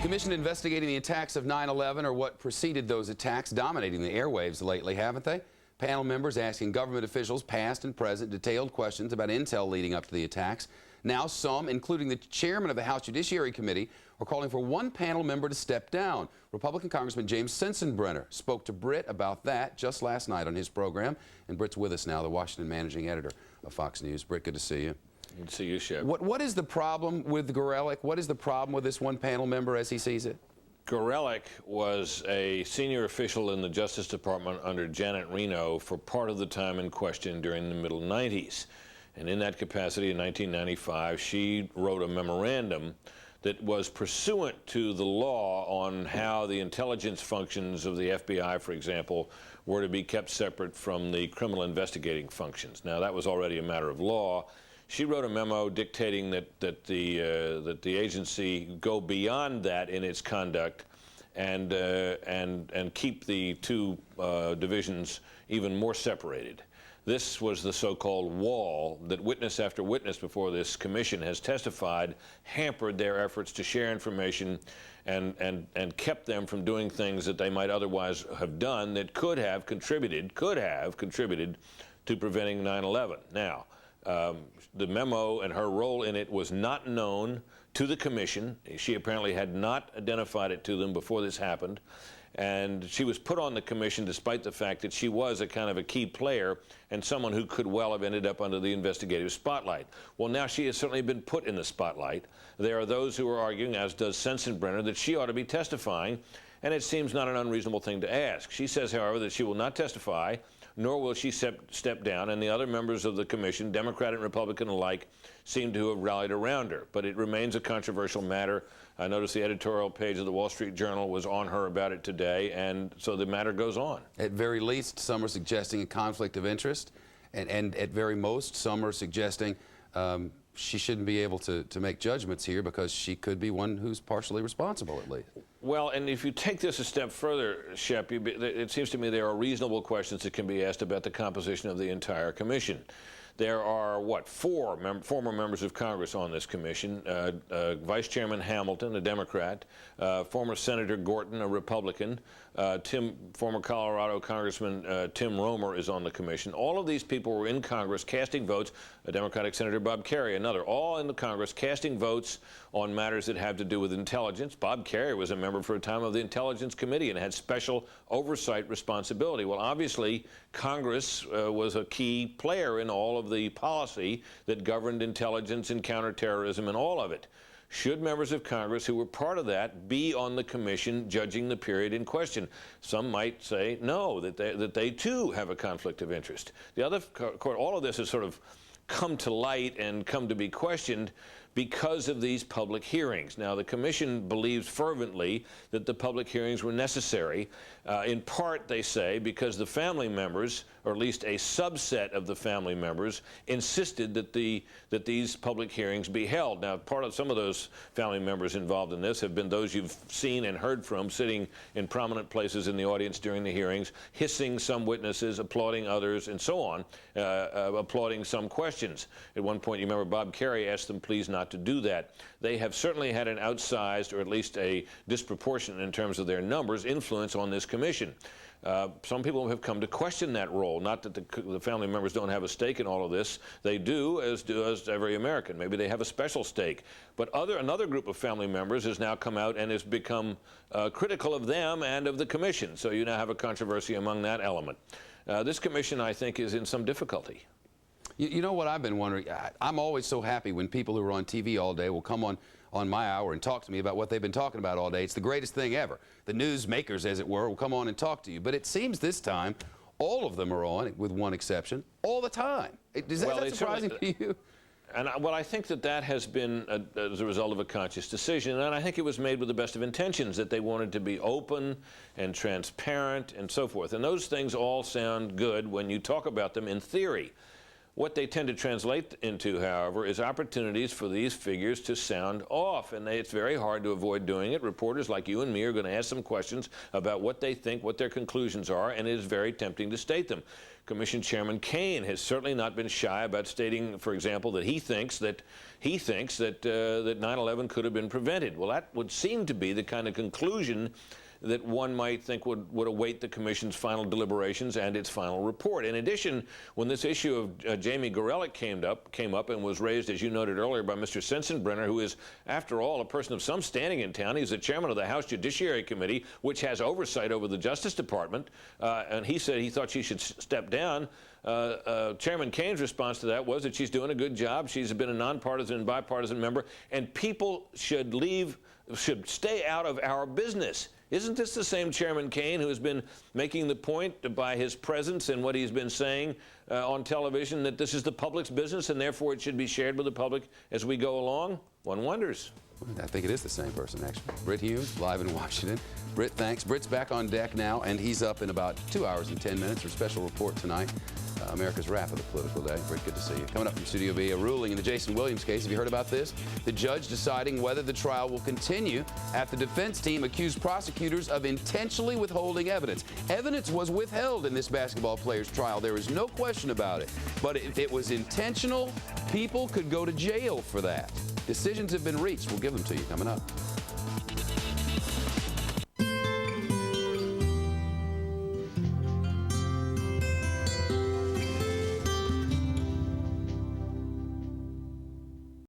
Commission investigating the attacks of 9/11 or what preceded those attacks, dominating the airwaves lately, haven't they? Panel members asking government officials, past and present, detailed questions about intel leading up to the attacks. Now some, including the chairman of the House Judiciary Committee, are calling for one panel member to step down. Republican Congressman James Sensenbrenner spoke to Brit about that just last night on his program. And Brit's with us now, the Washington managing editor of Fox News. Brit, good to see you. Good to see you, Shep. What is the problem with Gorelick? What is the problem with this one panel member as he sees it? Gorelick was a senior official in the Justice Department under Janet Reno for part of the time in question during the middle 90s. And in that capacity, in 1995, she wrote a memorandum that was pursuant to the law on how the intelligence functions of the FBI, for example, were to be kept separate from the criminal investigating functions. Now, that was already a matter of law. She wrote a memo dictating that the agency go beyond that in its conduct and keep the two divisions even more separated. This was the so-called wall that witness after witness before this commission has testified hampered their efforts to share information and kept them from doing things that they might otherwise have done that could have contributed to preventing 9/11. Now, the memo and her role in it was not known to the commission. She apparently had not identified it to them before this happened. And she was put on the commission despite the fact that she was a kind of a key player and someone who could well have ended up under the investigative spotlight. Well, now she has certainly been put in the spotlight. There are those who are arguing, as does Sensenbrenner, that she ought to be testifying, and it seems not an unreasonable thing to ask. She says, however, that she will not testify, nor will she step down, and the other members of the commission, Democrat and Republican alike, seem to have rallied around her. But it remains a controversial matter. I noticed the editorial page of the Wall Street Journal was on her about it today, and so the matter goes on. At very least, some are suggesting a conflict of interest, and at very most, some are suggesting she shouldn't be able to make judgments here because she could be one who's partially responsible, at least. Well, and if you take this a step further, Shep, it seems to me there are reasonable questions that can be asked about the composition of the entire commission. There are, what, four former members of Congress on this commission. Vice Chairman Hamilton, a Democrat, former Senator Gorton, a Republican, former Colorado Congressman Tim Romer is on the commission. All of these people were in Congress casting votes, Democratic Senator Bob Kerrey, another, all in the Congress casting votes on matters that have to do with intelligence. Bob Kerrey was a member for a time of the Intelligence Committee and had special oversight responsibility. Well, obviously, Congress was a key player in all of the policy that governed intelligence and counterterrorism and all of it. Should members of Congress who were part of that be on the commission judging the period in question? Some might say no, that they too have a conflict of interest. The other court, all of this has sort of come to light and come to be questioned because of these public hearings. Now, the commission believes fervently that the public hearings were necessary, in part, they say, because the family members, or at least a subset of the family members, insisted that these public hearings be held. Now, some of those family members involved in this have been those you've seen and heard from sitting in prominent places in the audience during the hearings, hissing some witnesses, applauding others, and so on, applauding some questions. At one point, you remember Bob Kerrey asked them please not to do that. They have certainly had an outsized, or at least a disproportionate in terms of their numbers, influence on this commission. Some people have come to question that role. Not that the family members don't have a stake in all of this. They do, as does every American. Maybe they have a special stake. But another group of family members has now come out and has become critical of them and of the commission. So you now have a controversy among that element. This commission, I think, is in some difficulty. You know what I've been wondering? I'm always so happy when people who are on TV all day will come on my hour and talk to me about what they've been talking about all day. It's the greatest thing ever. The news makers, as it were, will come on and talk to you. But it seems this time all of them are on, with one exception, all the time. Is that surprising to you? And well, I think that has been as a result of a conscious decision, and I think it was made with the best of intentions, that they wanted to be open and transparent and so forth. And those things all sound good when you talk about them in theory. What they tend to translate into, however, is opportunities for these figures to sound off, and it's very hard to avoid doing it. Reporters like you and me are going to ask some questions about what they think, what their conclusions are, and it is very tempting to state them. Commission Chairman Kaine has certainly not been shy about stating, for example, that he thinks that 9/11 could have been prevented. Well, that would seem to be the kind of conclusion that one might think would await the Commission's final deliberations and its final report. In addition, when this issue of Jamie Gorelick came up and was raised, as you noted earlier, by Mr. Sensenbrenner, who is, after all, a person of some standing in town. He's the chairman of the House Judiciary Committee, which has oversight over the Justice Department, and he said he thought she should step down. Chairman Kaine's response to that was that she's doing a good job. She's been a nonpartisan and bipartisan member, and people should stay out of our business. Isn't this the same Chairman Kaine who has been making the point by his presence and what he's been saying on television that this is the public's business and therefore it should be shared with the public as we go along? One wonders. I think it is the same person, actually. Brit Hume, live in Washington. Brit, thanks. Brit's back on deck now, and he's up in about 2 hours and 10 minutes for a special report tonight. America's wrap of the political day. Brit, good to see you. Coming up from Studio B, a ruling in the Jason Williams case. Have you heard about this? The judge deciding whether the trial will continue after the defense team accused prosecutors of intentionally withholding evidence. Evidence was withheld in this basketball player's trial. There is no question about it. But if it was intentional, people could go to jail for that. Decisions have been reached. We'll give them to you coming up.